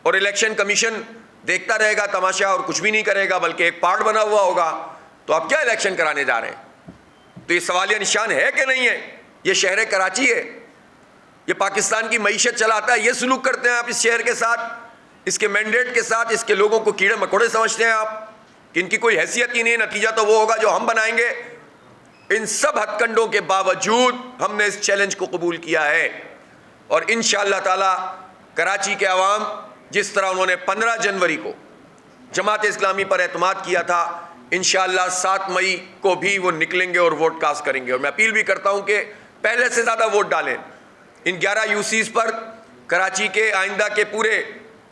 اور الیکشن کمیشن دیکھتا رہے گا تماشا اور کچھ بھی نہیں کرے گا بلکہ ایک پارٹ بنا ہوا ہوگا. تو آپ کیا الیکشن کرانے جا رہے ہیں؟ تو یہ سوالیہ نشان ہے کہ نہیں ہے؟ یہ شہر کراچی ہے, یہ پاکستان کی معیشت چلاتا ہے, یہ سلوک کرتے ہیں آپ اس شہر کے ساتھ, اس کے مینڈیٹ کے ساتھ, اس کے لوگوں کو کیڑے مکوڑے سمجھتے ہیں آپ کہ ان کی کوئی حیثیت ہی نہیں. نتیجہ تو وہ ہوگا جو ہم بنائیں گے. ان سب ہتھ کنڈوں کے باوجود ہم نے اس چیلنج کو قبول کیا ہے, اور انشاءاللہ تعالی کراچی کے عوام جس طرح انہوں نے 15 جنوری کو جماعت اسلامی پر اعتماد کیا تھا, انشاءاللہ 7 مئی کو بھی وہ نکلیں گے اور ووٹ کاسٹ کریں گے. اور میں اپیل بھی کرتا ہوں کہ پہلے سے زیادہ ووٹ ڈالیں. ان 11 یو سیز پر کراچی کے آئندہ کے پورے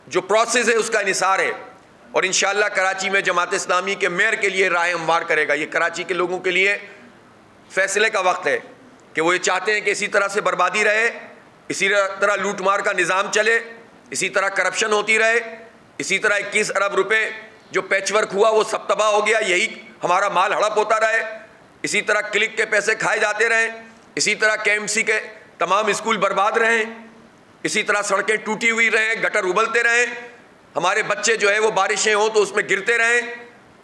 جو پروسیس ہے اس کا انحصار ہے, اور انشاءاللہ کراچی میں جماعت اسلامی کے میئر کے لیے رائے ہموار کرے گا. یہ کراچی کے لوگوں کے لیے فیصلے کا وقت ہے کہ وہ یہ چاہتے ہیں کہ اسی طرح سے بربادی رہے, اسی طرح لوٹ مار کا نظام چلے, اسی طرح کرپشن ہوتی رہے, اسی طرح 21 ارب روپے جو پیچ ورک ہوا وہ سب تباہ ہو گیا, یہی ہمارا مال ہڑپ ہوتا رہے, اسی طرح کلک کے پیسے کھائے جاتے رہیں, اسی طرح کے ایم سی کے تمام اسکول برباد رہیں, اسی طرح سڑکیں ٹوٹی ہوئی رہیں, گٹر ابلتے رہیں, ہمارے بچے جو ہے وہ بارشیں ہوں تو اس میں گرتے رہیں.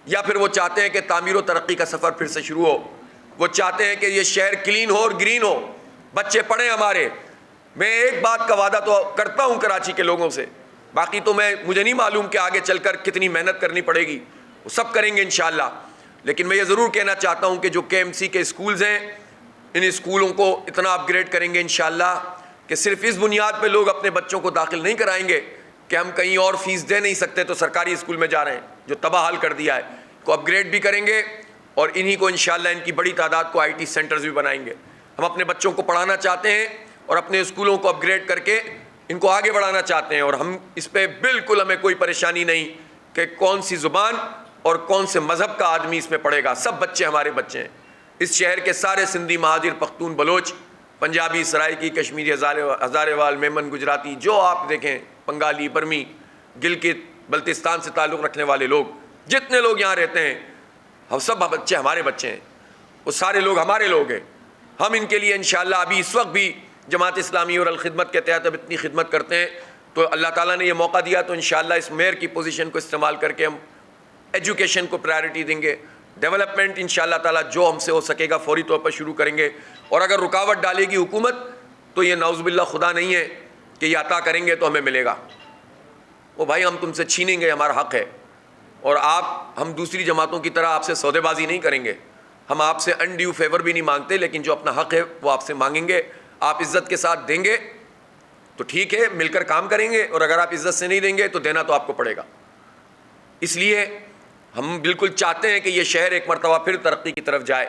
یا پھر وہ چاہتے ہیں کہ تعمیر و ترقی کا سفر پھر سے شروع ہو, وہ چاہتے ہیں کہ یہ شہر کلین ہو اور گرین ہو, بچے پڑھیں ہمارے. میں ایک بات کا وعدہ تو کرتا ہوں کراچی کے لوگوں سے, باقی تو مجھے نہیں معلوم کہ آگے چل کر کتنی محنت کرنی پڑے گی, وہ سب کریں گے انشاءاللہ. لیکن میں یہ ضرور کہنا چاہتا ہوں کہ جو کے ایم سی کے اسکولز ہیں, ان اسکولوں کو اتنا اپ گریڈ کریں گے انشاءاللہ کہ صرف اس بنیاد پہ لوگ اپنے بچوں کو داخل نہیں کرائیں گے کہ ہم کہیں اور فیس دے نہیں سکتے تو سرکاری اسکول میں جا رہے ہیں, جو تباہ حال کر دیا ہے, کو اپ گریڈ بھی کریں گے, اور انہی کو انشاءاللہ ان کی بڑی تعداد کو آئی ٹی سینٹرز بھی بنائیں گے. ہم اپنے بچوں کو پڑھانا چاہتے ہیں اور اپنے اسکولوں کو اپ گریڈ کر کے ان کو آگے بڑھانا چاہتے ہیں, اور ہم اس پہ بالکل ہمیں کوئی پریشانی نہیں کہ کون سی زبان اور کون سے مذہب کا آدمی اس میں پڑھے گا. سب بچے ہمارے بچے ہیں. اس شہر کے سارے سندھی, مہاجر, پختون, بلوچ, پنجابی, سرائکی, کشمیری, ہزارے وال, میمن, گجراتی, جو آپ دیکھیں, بنگالی, برمی, گلگت بلتستان سے تعلق رکھنے والے لوگ, جتنے لوگ یہاں رہتے ہیں, ہم سب بچے ہمارے بچے ہیں, وہ سارے لوگ ہمارے لوگ ہیں. ہم ان کے لیے انشاءاللہ ابھی اس وقت بھی جماعت اسلامی اور الخدمت کے تحت اب اتنی خدمت کرتے ہیں, تو اللہ تعالیٰ نے یہ موقع دیا تو انشاءاللہ اس میئر کی پوزیشن کو استعمال کر کے ہم ایجوکیشن کو پرائرٹی دیں گے. ڈیولپمنٹ انشاءاللہ تعالیٰ جو ہم سے ہو سکے گا فوری طور پر شروع کریں گے, اور اگر رکاوٹ ڈالے گی حکومت تو یہ نعوذ باللہ خدا نہیں ہے کہ یہ عطا کریں گے تو ہمیں ملے گا. وہ بھائی ہم تم سے چھینیں گے, ہمارا حق ہے, اور ہم دوسری جماعتوں کی طرح آپ سے سودے بازی نہیں کریں گے. ہم آپ سے انڈیو فیور بھی نہیں مانگتے, لیکن جو اپنا حق ہے وہ آپ سے مانگیں گے. آپ عزت کے ساتھ دیں گے تو ٹھیک ہے, مل کر کام کریں گے, اور اگر آپ عزت سے نہیں دیں گے تو دینا تو آپ کو پڑے گا. اس لیے ہم بالکل چاہتے ہیں کہ یہ شہر ایک مرتبہ پھر ترقی کی طرف جائے.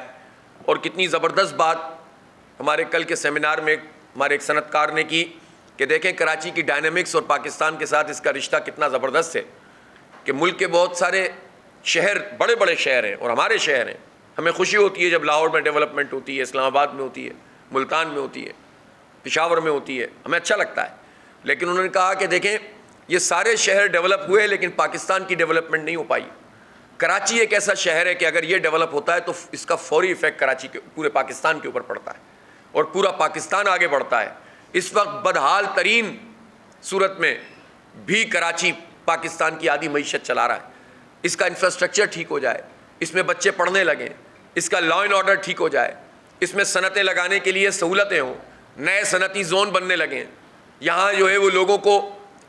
اور کتنی زبردست بات ہمارے کل کے سیمینار میں ہمارے ایک صنعت کار نے کی کہ دیکھیں کراچی کی ڈائنامکس اور پاکستان کے ساتھ اس کا رشتہ کتنا زبردست ہے کہ ملک کے بہت سارے شہر بڑے بڑے شہر ہیں اور ہمارے شہر ہیں. ہمیں خوشی ہوتی ہے جب لاہور میں ڈیولپمنٹ ہوتی ہے, اسلام آباد میں ہوتی ہے, ملتان میں ہوتی ہے, پشاور میں ہوتی ہے, ہمیں اچھا لگتا ہے. لیکن انہوں نے کہا کہ دیکھیں یہ سارے شہر ڈیولپ ہوئے لیکن پاکستان کی ڈیولپمنٹ نہیں ہو پائی. کراچی ایک ایسا شہر ہے کہ اگر یہ ڈیولپ ہوتا ہے تو اس کا فوری ایفیکٹ کراچی کے پورے پاکستان کے اوپر پڑتا ہے اور پورا پاکستان آگے بڑھتا ہے. اس وقت بدحال ترین صورت میں بھی کراچی پاکستان کی آدھی معیشت چلا رہا ہے. اس کا انفراسٹرکچر ٹھیک ہو جائے, اس میں بچے پڑھنے لگیں, اس کا لا اینڈ آرڈر ٹھیک ہو جائے, اس میں صنعتیں لگانے کے لیے سہولتیں ہوں, نئے صنعتی زون بننے لگیں, یہاں جو ہے وہ لوگوں کو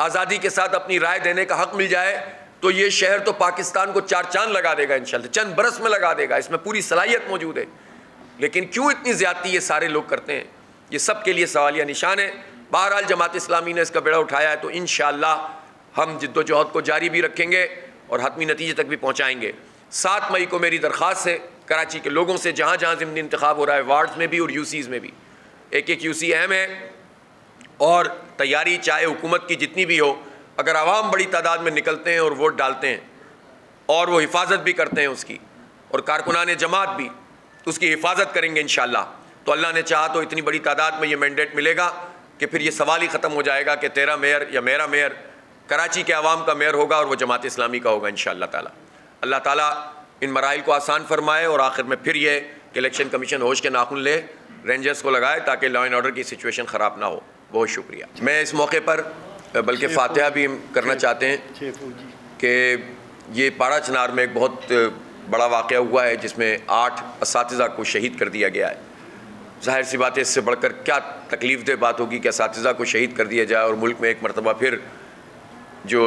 آزادی کے ساتھ اپنی رائے دینے کا حق مل جائے, تو یہ شہر تو پاکستان کو 4 چاند لگا دے گا انشاءاللہ, چند برس میں لگا دے گا. اس میں پوری صلاحیت موجود ہے. لیکن کیوں اتنی زیادتی یہ سارے لوگ کرتے ہیں, یہ سب کے لیے سوالیہ نشان ہے. بہرحال جماعت اسلامی نے اس کا بیڑا اٹھایا ہے تو انشاءاللہ ہم جد و جہد کو جاری بھی رکھیں گے اور حتمی نتیجے تک بھی پہنچائیں گے. 7 مئی کو میری درخواست ہے کراچی کے لوگوں سے, جہاں جہاں ضمنی انتخاب ہو رہا ہے, وارڈز میں بھی اور یو سیز میں بھی, ایک یو سی اہم ہے, اور تیاری چاہے حکومت کی جتنی بھی ہو اگر عوام بڑی تعداد میں نکلتے ہیں اور ووٹ ڈالتے ہیں اور وہ حفاظت بھی کرتے ہیں اس کی، اور کارکنان جماعت بھی اس کی حفاظت کریں گے انشاءاللہ، تو اللہ نے چاہا تو اتنی بڑی تعداد میں یہ مینڈیٹ ملے گا کہ پھر یہ سوال ہی ختم ہو جائے گا کہ تیرا میئر یا میرا میئر کراچی کے عوام کا میئر ہوگا اور وہ جماعت اسلامی کا ہوگا انشاءاللہ تعالی۔ اللہ تعالیٰ ان مراحل کو آسان فرمائے، اور آخر میں پھر یہ کہ الیکشن کمیشن ہوش کے ناخن لے، رینجرز کو لگائے تاکہ لا اینڈ آرڈر کی سچویشن خراب نہ ہو۔ بہت شکریہ۔ میں اس موقع پر بلکہ فاتحہ بھی کرنا چاہتے ہیں کہ یہ پاڑا چنار میں ایک بہت بڑا واقعہ ہوا ہے جس میں 8 اساتذہ کو شہید کر دیا گیا ہے۔ ظاہر سی بات ہے اس سے بڑھ کر کیا تکلیف دہ بات ہوگی کہ اساتذہ کو شہید کر دیا جائے اور ملک میں ایک مرتبہ پھر جو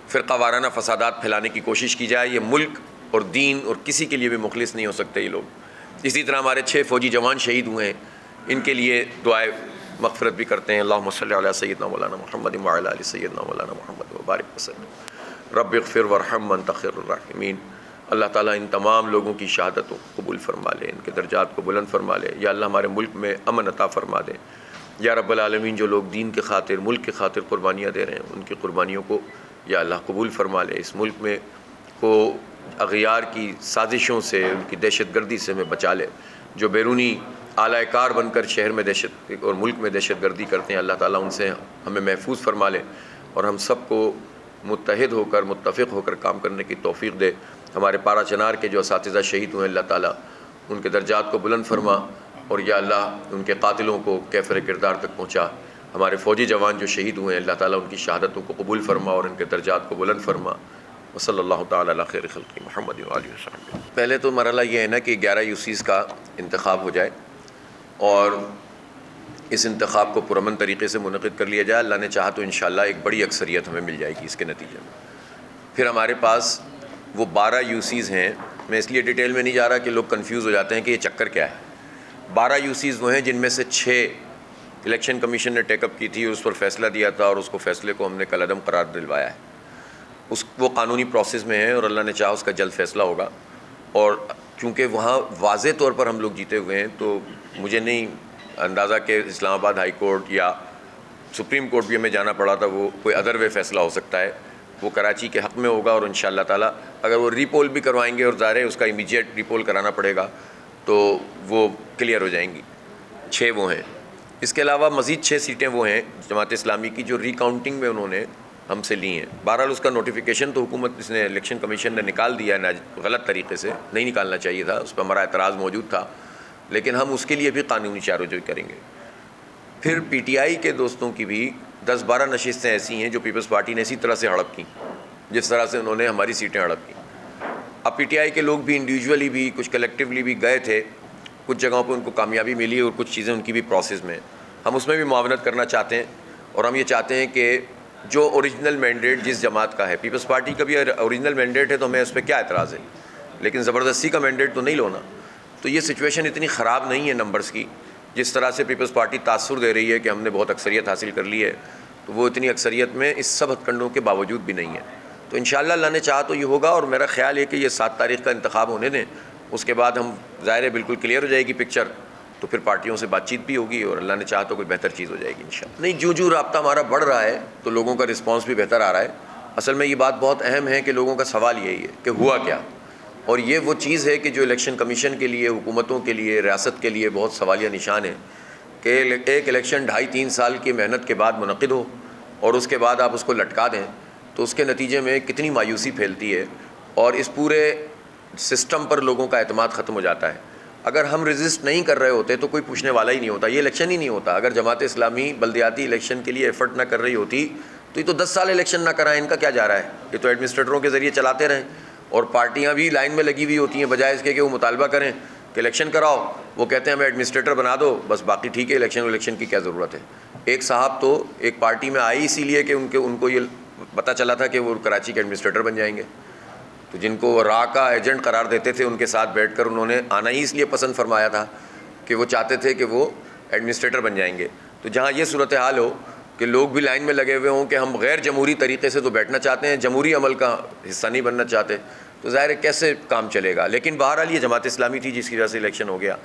فرقہ وارانہ فسادات پھیلانے کی کوشش کی جائے۔ یہ ملک اور دین اور کسی کے لیے بھی مخلص نہیں ہو سکتے یہ لوگ۔ اسی طرح ہمارے 6 فوجی جوان شہید ہوئے ہیں، ان کے لیے دعائے مغفرت بھی کرتے ہیں۔ اللہم صلی علی سیدنا مولانا محمد وعلی آل سیدنا مولانا محمد وبارک وسلم۔ رب اغفر وارحم وانت خیر الراحمین۔ اللہ تعالیٰ ان تمام لوگوں کی شہادتوں کو قبول فرما لے، ان کے درجات کو بلند فرما لے۔ یا اللہ ہمارے ملک میں امن عطا فرما دے۔ یا رب العالمین جو لوگ دین کے خاطر، ملک کے خاطر قربانیاں دے رہے ہیں، ان کی قربانیوں کو یا اللہ قبول فرما لے۔ اس ملک میں کو اغیار کی سازشوں سے، ان کی دہشت گردی سے ہمیں بچا لے۔ جو بیرونی اعلی کار بن کر شہر میں دہشت اور ملک میں دہشت گردی کرتے ہیں، اللہ تعالیٰ ان سے ہمیں محفوظ فرما لے، اور ہم سب کو متحد ہو کر، متفق ہو کر کام کرنے کی توفیق دے۔ ہمارے پارا چنار کے جو اساتذہ شہید ہوئے ہیں، اللہ تعالیٰ ان کے درجات کو بلند فرما، اور یا اللہ ان کے قاتلوں کو کیفر کردار تک پہنچا۔ ہمارے فوجی جوان جو شہید ہوئے ہیں، اللہ تعالیٰ ان کی شہادتوں کو قبول فرما اور ان کے درجات کو بلند فرما۔ وصلی اللہ تعالیٰ علی خیر خلق محمد وآلہ وصحبہ۔ پہلے تو مرحلہ یہ ہے نا کہ 11 یوسیز کا انتخاب ہو جائے اور اس انتخاب کو پرامن طریقے سے منعقد کر لیا جائے۔ اللہ نے چاہا تو انشاءاللہ ایک بڑی اکثریت ہمیں مل جائے گی اس کے نتیجے میں۔ پھر ہمارے پاس وہ 12 یوسیز ہیں۔ میں اس لیے ڈیٹیل میں نہیں جا رہا کہ لوگ کنفیوز ہو جاتے ہیں کہ یہ چکر کیا ہے۔ 12 یوسیز وہ ہیں جن میں سے 6 الیکشن کمیشن نے ٹیک اپ کی تھی، اس پر فیصلہ دیا تھا، اور اس کو فیصلے کو ہم نے کل عدم قرار دلوایا ہے۔ وہ قانونی پروسیس میں ہے اور اللہ نے چاہا اس کا جلد فیصلہ ہوگا۔ اور چونکہ وہاں واضح طور پر ہم لوگ جیتے ہوئے ہیں، تو مجھے نہیں اندازہ کہ اسلام آباد ہائی کورٹ یا سپریم کورٹ بھی ہمیں جانا پڑا تھا، وہ کوئی ادر وے فیصلہ ہو سکتا ہے۔ وہ کراچی کے حق میں ہوگا، اور انشاءاللہ تعالیٰ اگر وہ ری پول بھی کروائیں گے، اور ظاہر ہے اس کا امیجیٹ ری پول کرانا پڑے گا، تو وہ کلیئر ہو جائیں گی۔ 6 وہ ہیں۔ اس کے علاوہ مزید 6 سیٹیں وہ ہیں جماعت اسلامی کی جو ری کاؤنٹنگ میں انہوں نے ہم سے لی ہیں۔ بہرحال اس کا نوٹیفیکیشن تو حکومت اس نے الیکشن کمیشن نے نکال دیا ہے، غلط طریقے سے نہیں نکالنا چاہیے تھا، اس پہ ہمارا اعتراض موجود تھا، لیکن ہم اس کے لیے بھی قانونی چارجوئی کریں گے۔ پھر پی ٹی آئی کے دوستوں کی بھی 10-12 نشستیں ایسی ہیں جو پیپلز پارٹی نے اسی طرح سے ہڑپ کی، جس طرح سے انہوں نے ہماری سیٹیں ہڑپ کی۔ اب پی ٹی آئی کے لوگ بھی انڈیویجولی بھی، کچھ کلیکٹیولی بھی گئے تھے، کچھ جگہوں پہ ان کو کامیابی ملی اور کچھ چیزیں ان کی بھی پروسیس میں۔ ہم اس میں بھی معاونت کرنا چاہتے ہیں، اور ہم یہ چاہتے ہیں کہ جو اوریجنل مینڈیٹ جس جماعت کا ہے، پیپلز پارٹی کا بھی اوریجنل مینڈیٹ ہے تو ہمیں اس پہ کیا اعتراض ہے، لیکن زبردستی کا مینڈیٹ تو نہیں لونا۔ تو یہ سچویشن اتنی خراب نہیں ہے نمبرز کی، جس طرح سے پیپلز پارٹی تاثر دے رہی ہے کہ ہم نے بہت اکثریت حاصل کر لی ہے، تو وہ اتنی اکثریت میں اس سب ہتھ کنڈوں کے باوجود بھی نہیں ہے۔ تو انشاءاللہ اللہ نے چاہا تو یہ ہوگا، اور میرا خیال ہے کہ یہ 7 تاریخ کا انتخاب ہونے دیں، اس کے بعد ہم ظاہر ہے بالکل کلیئر ہو جائے گی پکچر، تو پھر پارٹیوں سے بات چیت بھی ہوگی، اور اللہ نے چاہا تو کوئی بہتر چیز ہو جائے گی انشاءاللہ۔ نہیں، جو رابطہ ہمارا بڑھ رہا ہے تو لوگوں کا رسپانس بھی بہتر آ رہا ہے۔ اصل میں یہ بات بہت اہم ہے کہ لوگوں کا سوال یہی ہے کہ ہوا کیا، اور یہ وہ چیز ہے کہ جو الیکشن کمیشن کے لیے، حکومتوں کے لیے، ریاست کے لیے بہت سوالیہ نشان ہے کہ ایک الیکشن 2.5-3 سال کی محنت کے بعد منعقد ہو، اور اس کے بعد آپ اس کو لٹکا دیں، تو اس کے نتیجے میں کتنی مایوسی پھیلتی ہے، اور اس پورے سسٹم پر لوگوں کا اعتماد ختم ہو جاتا ہے۔ اگر ہم ریزسٹ نہیں کر رہے ہوتے تو کوئی پوچھنے والا ہی نہیں ہوتا، یہ الیکشن ہی نہیں ہوتا۔ اگر جماعت اسلامی بلدیاتی الیکشن کے لیے ایفرٹ نہ کر رہی ہوتی تو یہ تو 10 سال الیکشن نہ کرائیں، ان کا کیا جا رہا ہے؟ یہ تو ایڈمنسٹریٹروں کے ذریعے چلاتے رہیں، اور پارٹیاں بھی لائن میں لگی ہوئی ہوتی ہیں، بجائے اس کے کہ وہ مطالبہ کریں کہ الیکشن کراؤ، وہ کہتے ہیں ہمیں ایڈمنسٹریٹر بنا دو بس، باقی ٹھیک ہے، الیکشن کی کیا ضرورت ہے۔ ایک صاحب تو ایک پارٹی میں آئے اسی لیے کہ ان کو یہ پتہ چلا تھا کہ وہ کراچی کے ایڈمنسٹریٹر بن جائیں گے، تو جن کو وہ را کا ایجنٹ قرار دیتے تھے ان کے ساتھ بیٹھ کر انہوں نے آنا ہی اس لیے پسند فرمایا تھا کہ وہ چاہتے تھے کہ وہ ایڈمنسٹریٹر بن جائیں گے۔ تو جہاں یہ صورتحال ہو کہ لوگ بھی لائن میں لگے ہوئے ہوں کہ ہم غیر جمہوری طریقے سے تو بیٹھنا چاہتے ہیں، جمہوری عمل کا حصہ نہیں بننا چاہتے، تو ظاہر ہے کیسے کام چلے گا۔ لیکن بہرحال یہ جماعت اسلامی تھی جس کی وجہ سے الیکشن ہو گیا۔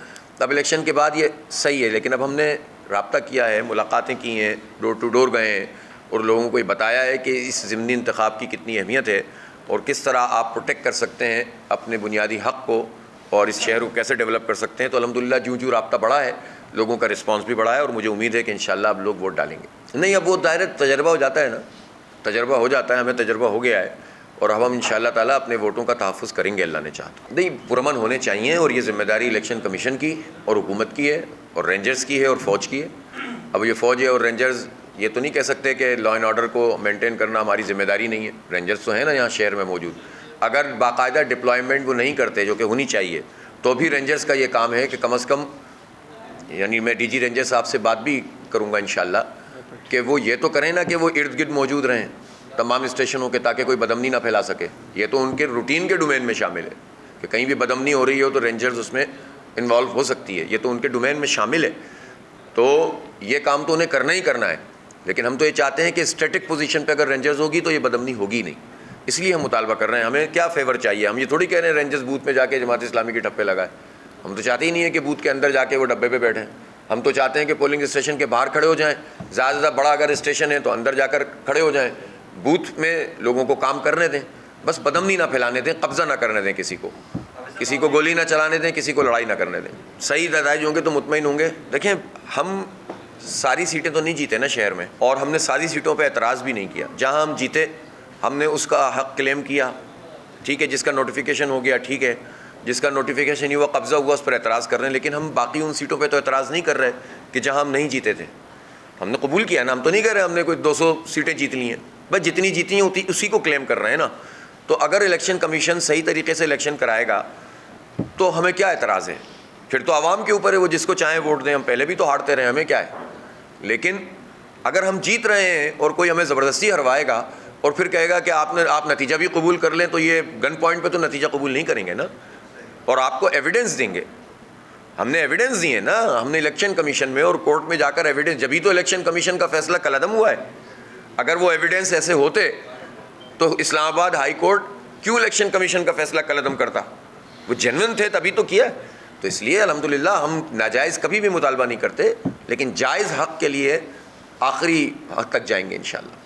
اب الیکشن کے بعد یہ صحیح ہے، لیکن اب ہم نے رابطہ کیا ہے، ملاقاتیں کی ہیں، ڈور ٹو ڈور گئے ہیں، اور لوگوں کو یہ بتایا ہے کہ اس ضمنی انتخاب کی کتنی اہمیت ہے اور کس طرح آپ پروٹیکٹ کر سکتے ہیں اپنے بنیادی حق کو اور اس شہر کو کیسے ڈیولپ کر سکتے ہیں. تو الحمدللہ جو رابطہ بڑھا ہے, لوگوں کا رسپانس بھی بڑھا ہے اور مجھے امید ہے کہ انشاءاللہ اب لوگ ووٹ ڈالیں گے. نہیں, اب وہ دائرہ تجربہ ہو جاتا ہے نا, تجربہ ہو جاتا ہے, ہمیں تجربہ ہو گیا ہے اور اب ہم انشاءاللہ تعالیٰ اپنے ووٹوں کا تحفظ کریں گے اللہ نے چاہا تو. نہیں, پرامن ہونے چاہیے اور یہ ذمہ داری الیکشن کمیشن کی اور حکومت کی ہے اور رینجرز کی ہے اور فوج کی ہے. اب یہ فوج ہے اور رینجرز یہ تو نہیں کہہ سکتے کہ لا اینڈ آرڈر کو مینٹین کرنا ہماری ذمہ داری نہیں ہے. رینجرز تو ہیں نا یہاں شہر میں موجود, اگر باقاعدہ ڈپلائمنٹ وہ نہیں کرتے جو کہ ہونی چاہیے تو بھی رینجرز کا یہ کام ہے کہ کم از کم, یعنی میں ڈی جی رینجر صاحب سے بات بھی کروں گا انشاءاللہ کہ وہ یہ تو کریں نا کہ وہ ارد گرد موجود رہیں تمام اسٹیشنوں کے, تاکہ کوئی بدامنی نہ پھیلا سکے. یہ تو ان کے روٹین کے ڈومین میں شامل ہے کہ کہیں بھی بدامنی ہو رہی ہو تو رینجرز اس میں انوالو ہو سکتی ہے, یہ تو ان کے ڈومین میں شامل ہے. تو یہ کام تو انہیں کرنا ہی کرنا ہے, لیکن ہم تو یہ چاہتے ہیں کہ اسٹیٹک پوزیشن پہ اگر رینجرز ہوگی تو یہ بدامنی ہوگی نہیں. اس لیے ہم مطالبہ کر رہے ہیں. ہمیں کیا فیور چاہیے, ہم یہ تھوڑی کہہ رہے ہیں رینجرز بوتھ میں جا کے جماعت اسلامی کے ٹھپے لگائے. ہم تو چاہتے ہی نہیں ہیں کہ بوتھ کے اندر جا کے وہ ڈبے پہ بیٹھیں. ہم تو چاہتے ہیں کہ پولنگ اسٹیشن کے باہر کھڑے ہو جائیں, زیادہ سے زیادہ بڑا اگر اسٹیشن ہے تو اندر جا کر کھڑے ہو جائیں, بوتھ میں لوگوں کو کام کرنے دیں, بس بدامنی نہ پھیلانے دیں, قبضہ نہ کرنے دیں, کسی کو گولی نہ چلانے دیں, کسی کو لڑائی نہ کرنے دیں. صحیح نتائج ہوں گے تو مطمئن ہوں گے. دیکھیں, ہم ساری سیٹیں تو نہیں جیتے نا شہر میں, اور ہم نے ساری سیٹوں پہ اعتراض بھی نہیں کیا. جہاں ہم جیتے ہم نے اس کا حق کلیم کیا, ٹھیک ہے, جس کا نوٹیفیکیشن ہو گیا ٹھیک ہے, جس کا نوٹیفیکیشن نہیں ہوا قبضہ ہوا اس پر اعتراض کر رہے ہیں. لیکن ہم باقی ان سیٹوں پہ تو اعتراض نہیں کر رہے کہ جہاں ہم نہیں جیتے تھے. ہم نے قبول کیا نا, ہم تو نہیں کر رہے ہم نے کوئی 200 سیٹیں جیت لی ہیں, بس جتنی جیتی ہیں اسی کو کلیم کر رہے ہیں نا. تو اگر الیکشن کمیشن صحیح طریقے سے الیکشن کرائے گا تو ہمیں کیا اعتراض ہے؟ پھر تو عوام کے اوپر ہے, وہ جس کو چاہیں ووٹ دیں. ہم پہلے بھی تو ہارتے رہے, ہمیں کیا ہے. لیکن اگر ہم جیت رہے ہیں اور کوئی ہمیں زبردستی ہروائے گا اور پھر کہے گا کہ آپ نتیجہ بھی قبول کر لیں, تو یہ گن پوائنٹ پہ تو نتیجہ قبول نہیں کریں گے نا, اور آپ کو ایویڈنس دیں گے. ہم نے ایویڈنس دیے نا, ہم نے الیکشن کمیشن میں اور کورٹ میں جا کر ایویڈنس, جبھی تو الیکشن کمیشن کا فیصلہ کالعدم ہوا ہے. اگر وہ ایویڈنس ایسے ہوتے تو اسلام آباد ہائی کورٹ کیوں الیکشن کمیشن کا فیصلہ کالعدم کرتا؟ وہ جینوئن تھے تبھی تو کیا. تو اس لیے الحمدللہ ہم ناجائز کبھی بھی مطالبہ نہیں کرتے, لیکن جائز حق کے لیے آخری حد تک جائیں گے انشاءاللہ.